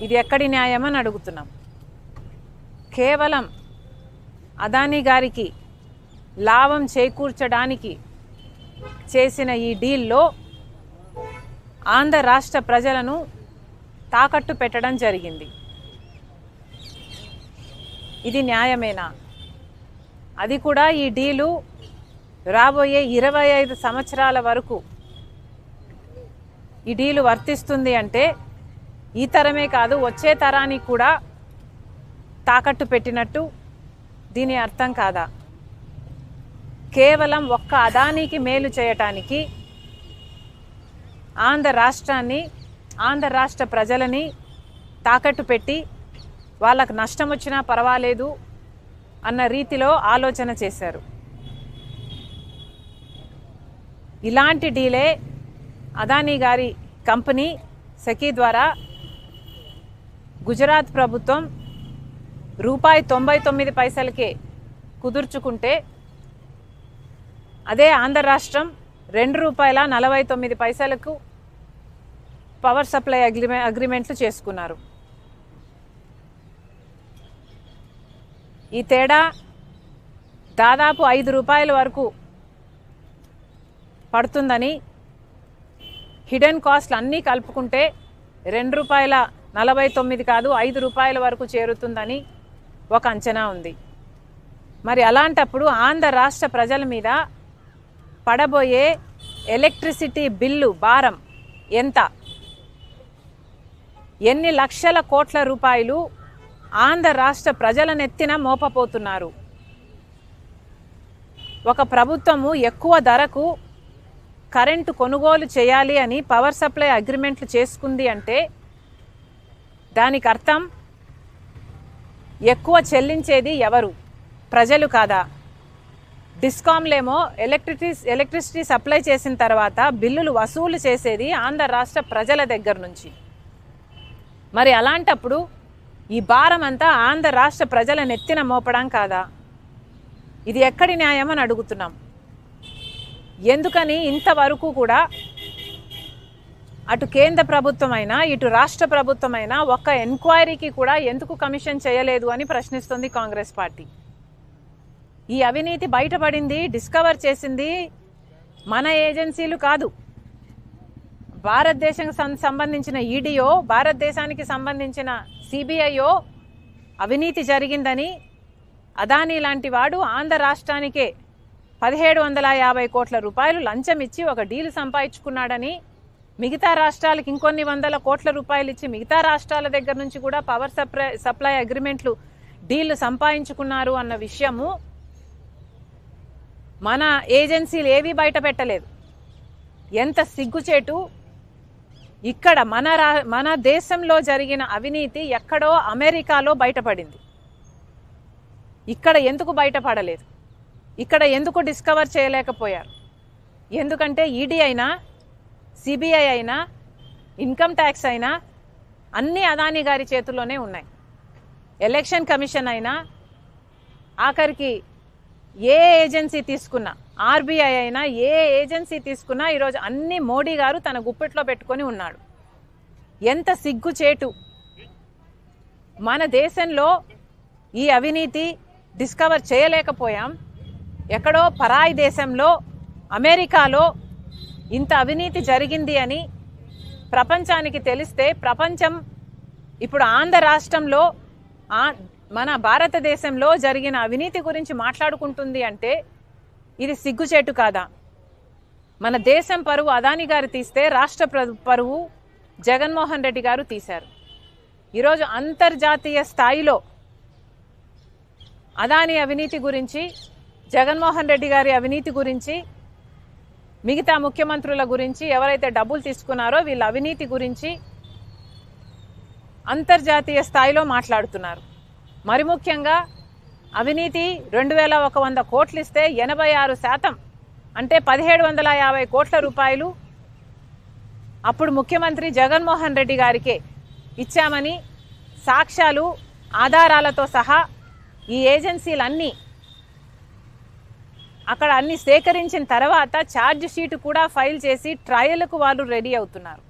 ఇది ఎక్కడి న్యాయమని అడుగుతున్నాం. కేవలం అదానీ గారికి లాభం చేకూర్చడానికి చేసిన ఈ డీల్లో ఆంధ్ర రాష్ట్ర ప్రజలను తాకట్టు పెట్టడం జరిగింది. ఇది న్యాయమేనా? అది కూడా ఈ డీలు రాబోయే 25 సంవత్సరాల వరకు ఈ డీలు వర్తిస్తుంది అంటే ఈ తరమే కాదు వచ్చే తరానికి కూడా తాకట్టు పెట్టినట్టు దీని అర్థం కాదా? కేవలం ఒక్క అదానీకి మేలు చేయటానికి ఆంధ్ర రాష్ట్రాన్ని, ఆంధ్ర రాష్ట్ర ప్రజలని తాకట్టు పెట్టి వాళ్ళకు నష్టం వచ్చినా పర్వాలేదు అన్న రీతిలో ఆలోచన చేశారు. ఇలాంటి డీలే అదానీ గారి కంపెనీ సెకీ ద్వారా గుజరాత్ ప్రభుత్వం ₹99 కుదుర్చుకుంటే అదే ఆంధ్ర రాష్ట్రం ₹2.49 పవర్ సప్లై అగ్రిమెంట్లు చేసుకున్నారు. ఈ తేడా దాదాపు ₹5 వరకు పడుతుందని, హిడెన్ కాస్ట్లు అన్నీ కలుపుకుంటే ₹2.49 కాదు ₹5 వరకు చేరుతుందని ఒక అంచనా ఉంది. మరి అలాంటప్పుడు ఆంధ్ర రాష్ట్ర ప్రజల మీద పడబోయే ఎలక్ట్రిసిటీ బిల్లు భారం ఎంత? ఎన్ని లక్షల కోట్ల రూపాయలు ఆంధ్ర రాష్ట్ర ప్రజల నెత్తిన మోపపోతున్నారు? ఒక ప్రభుత్వము ఎక్కువ ధరకు కరెంటు కొనుగోలు చేయాలి అని పవర్ సప్లై అగ్రిమెంట్లు చేసుకుంది అంటే దానికి అర్థం ఎక్కువ చెల్లించేది ఎవరు? ప్రజలు కాదా? డిస్కామ్లేమో ఎలక్ట్రిసిటీ సప్లై చేసిన తర్వాత బిల్లులు వసూలు చేసేది ఆంధ్ర రాష్ట్ర ప్రజల దగ్గర నుంచి. మరి అలాంటప్పుడు ఈ భారం అంతా ఆంధ్ర రాష్ట్ర ప్రజల నెత్తిన మోపడం కాదా? ఇది ఎక్కడి న్యాయం అని అడుగుతున్నాం. ఎందుకని ఇంతవరకు కూడా అటు కేంద్ర ప్రభుత్వమైనా ఇటు రాష్ట్ర ప్రభుత్వమైనా ఒక్క ఎంక్వైరీకి కూడా ఎందుకు కమిషన్ చేయలేదు అని ప్రశ్నిస్తుంది కాంగ్రెస్ పార్టీ. ఈ అవినీతి బయటపడింది, డిస్కవర్ చేసింది మన ఏజెన్సీలు కాదు. భారతదేశానికి సంబంధించిన ఈడీఓ, భారతదేశానికి సంబంధించిన సిబిఐఓ అవినీతి జరిగిందని అదానీ లాంటి వాడు ఆంధ్ర రాష్ట్రానికే 1750 కోట్ల రూపాయలు లంచం ఇచ్చి ఒక డీల్ సంపాదించుకున్నాడని, మిగతా రాష్ట్రాలకు ఇంకొన్ని వందల కోట్ల రూపాయలు ఇచ్చి మిగతా రాష్ట్రాల దగ్గర నుంచి కూడా పవర్ సప్లై అగ్రిమెంట్లు డీళ్లు సంపాదించుకున్నారు అన్న విషయము మన ఏజెన్సీలు ఏవి బయట పెట్టలేదు. ఎంత సిగ్గుచేటు! ఇక్కడ మన దేశంలో జరిగిన అవినీతి ఎక్కడో అమెరికాలో బయటపడింది. ఇక్కడ ఎందుకు బయటపడలేదు? ఇక్కడ ఎందుకు డిస్కవర్ చేయలేకపోయారు? ఎందుకంటే ఈడీ అయినా, సిబిఐ అయినా, ఇన్కమ్ ట్యాక్స్ అయినా అన్నీ అదానీ గారి చేతుల్లోనే ఉన్నాయి. ఎలక్షన్ కమిషన్ అయినా, ఆఖరికి ఏ ఏజెన్సీ తీసుకున్నా, ఆర్బీఐ అయినా, ఏ ఏజెన్సీ తీసుకున్నా ఈరోజు అన్ని మోడీ గారు తన గుప్పెట్లో పెట్టుకొని ఉన్నాడు. ఎంత సిగ్గుచేటు! మన దేశంలో ఈ అవినీతి డిస్కవర్ చేయలేకపోయాం. ఎక్కడో పరాయి దేశంలో, అమెరికాలో ఇంత అవినీతి జరిగింది అని ప్రపంచానికి తెలిస్తే ప్రపంచం ఇప్పుడు ఆంధ్ర రాష్ట్రంలో, మన భారతదేశంలో జరిగిన అవినీతి గురించి మాట్లాడుకుంటుంది అంటే ఇది సిగ్గుచేటు కాదా? మన దేశం పరువు అదానీ గారు తీస్తే రాష్ట్ర పరువు జగన్మోహన్ రెడ్డి గారు తీశారు. ఈరోజు అంతర్జాతీయ స్థాయిలో అదానీ అవినీతి గురించి, జగన్మోహన్ రెడ్డి గారి అవినీతి గురించి, మిగతా ముఖ్యమంత్రుల గురించి, ఎవరైతే డబ్బులు తీసుకున్నారో వీళ్ళ అవినీతి గురించి అంతర్జాతీయ స్థాయిలో మాట్లాడుతున్నారు. మరి ముఖ్యంగా అవినీతి 2100 కోట్లు ఇస్తే 86% అంటే 1750 కోట్ల రూపాయలు అప్పుడు ముఖ్యమంత్రి జగన్మోహన్ రెడ్డి గారికే ఇచ్చామని సాక్ష్యాలు, ఆధారాలతో సహా ఈ ఏజెన్సీలన్నీ అక్కడ అన్ని సేకరించిన తర్వాత ఛార్జ్ షీట్ కూడా ఫైల్ చేసి ట్రయల్కు వాళ్ళు రెడీ అవుతున్నారు.